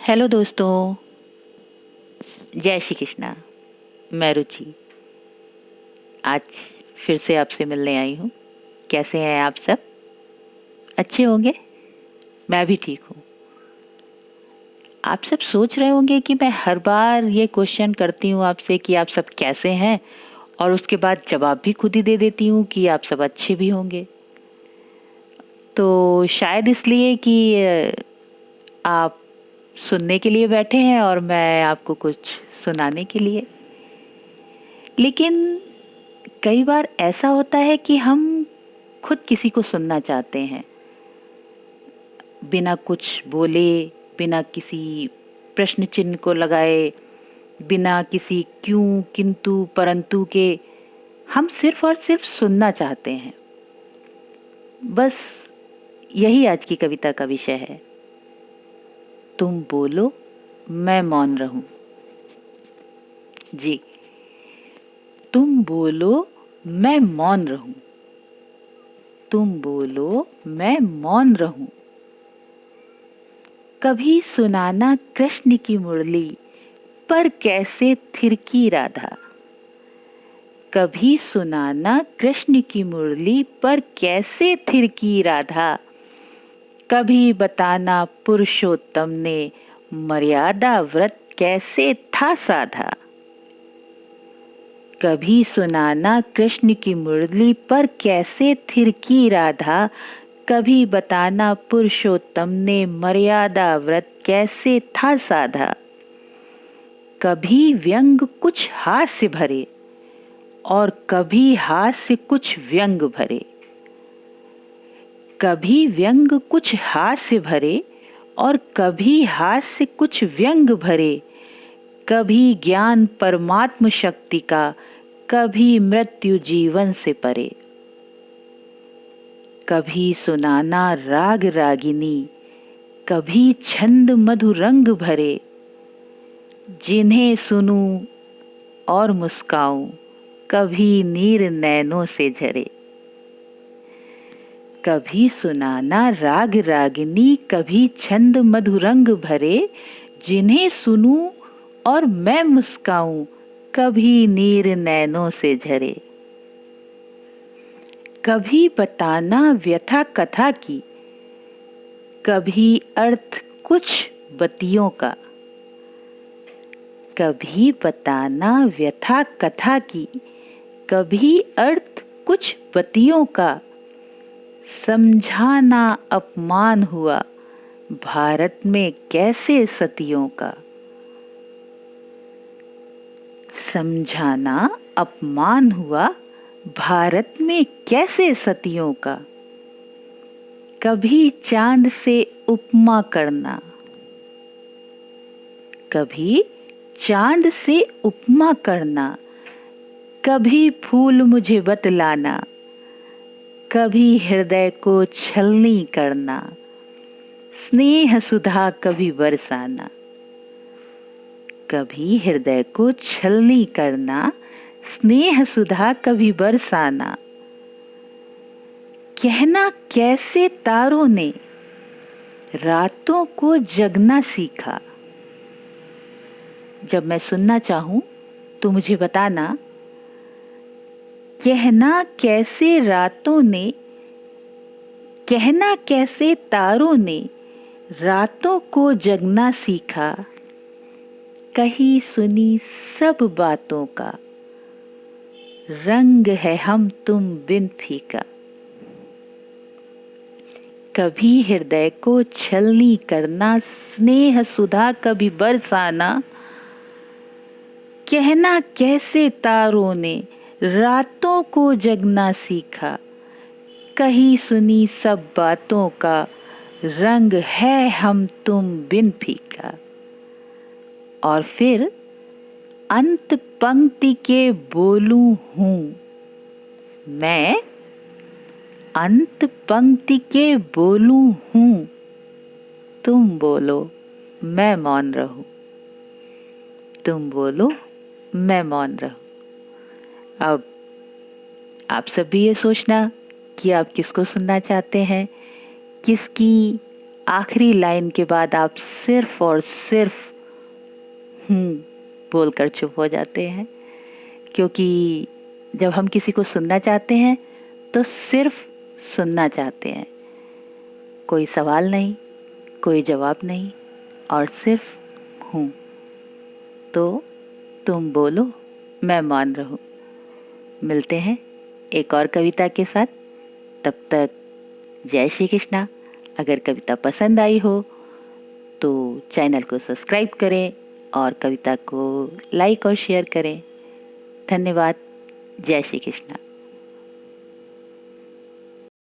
Hello दोस्तों, जय श्री कृष्णा। मैं रुचि आज फिर से आपसे मिलने आई हूँ। कैसे हैं आप सब? अच्छे होंगे? मैं भी ठीक हूँ। आप सब सोच रहे होंगे कि मैं हर बार ये क्वेश्चन करती हूँ आपसे कि आप सब कैसे हैं, और उसके बाद जवाब भी खुद ही दे देती हूँ कि आप सब अच्छे भी होंगे। तो शायद इसलिए कि आप सुनने के लिए बैठे हैं और मैं आपको कुछ सुनाने के लिए। लेकिन कई बार ऐसा होता है कि हम खुद किसी को सुनना चाहते हैं, बिना कुछ बोले, बिना किसी प्रश्न चिन्ह को लगाए, बिना किसी क्यों, किंतु, परंतु के हम सिर्फ और सिर्फ सुनना चाहते हैं। बस यही आज की कविता का विषय है। तुम बोलो, मैं मौन रहूं। जी, तुम बोलो, मैं मौन रहूं। तुम बोलो, मैं मौन रहूं। कभी सुनाना कृष्ण की मुरली, पर कैसे थिरकी राधा। कभी सुनाना कृष्ण की मुरली, पर कैसे थिरकी राधा। कभी बताना पुरुषोत्तम ने मर्यादा व्रत कैसे था साधा। कभी सुनाना कृष्ण की मुरली, पर कैसे थिरकी राधा। कभी बताना पुरुषोत्तम ने मर्यादा व्रत कैसे था साधा। कभी व्यंग कुछ हास्य भरे, और कभी हास्य कुछ व्यंग भरे। कभी व्यंग कुछ हास्य भरे, और कभी हास्य कुछ व्यंग भरे। कभी ज्ञान परमात्म शक्ति का, कभी मृत्यु जीवन से परे। कभी सुनाना राग रागिनी, कभी छंद मधुरंग भरे। जिन्हें सुनूं और मुस्काऊं, कभी नीर नैनों से झरे। कभी सुनाना राग रागिनी, कभी छंद मधुरंग भरे। जिन्हें सुनूं और मैं मुस्काऊं, कभी नीर नैनों से झरे। कभी बताना व्यथा कथा की, कभी अर्थ कुछ बतियों का। कभी बताना व्यथा कथा की, कभी अर्थ कुछ बतियों का। समझाना अपमान हुआ भारत में कैसे सतियों का। समझाना अपमान हुआ भारत में कैसे सतियों का। कभी चांद से उपमा करना, कभी चांद से उपमा करना। कभी फूल मुझे बतलाना, कभी हृदय को छलनी करना। स्नेह सुधा कभी बरसाना, कभी हृदय को छलनी करना। स्नेह सुधा कभी बरसाना। कहना कैसे तारों ने रातों को जगना सीखा। जब मैं सुनना चाहूं तो मुझे बताना, कहना कैसे रातों ने, कहना कैसे तारों ने रातों को जगना सीखा। कही सुनी सब बातों का, रंग है हम तुम बिन फीका। कभी हृदय को छलनी करना, स्नेह सुधा कभी बरसाना। कहना कैसे तारों ने रातों को जगना सीखा। कही सुनी सब बातों का, रंग है हम तुम बिन फीका। और फिर अंत पंक्ति के बोलूं हूं मैं, अंत पंक्ति के बोलूं हूं। तुम बोलो, मैं मौन रहूं। तुम बोलो, मैं मौन रहूं। अब आप सब भी ये सोचना कि आप किसको सुनना चाहते हैं, किसकी आखिरी लाइन के बाद आप सिर्फ और सिर्फ बोलकर चुप हो जाते हैं, क्योंकि जब हम किसी को सुनना चाहते हैं तो सिर्फ सुनना चाहते हैं, कोई सवाल नहीं, कोई जवाब नहीं, और सिर्फ हूँ। तो तुम बोलो, मैं मान रहूँ। मिलते हैं एक और कविता के साथ, तब तक जय श्री कृष्णा। अगर कविता पसंद आई हो तो चैनल को सब्सक्राइब करें और कविता को लाइक और शेयर करें। धन्यवाद। जय श्री कृष्णा।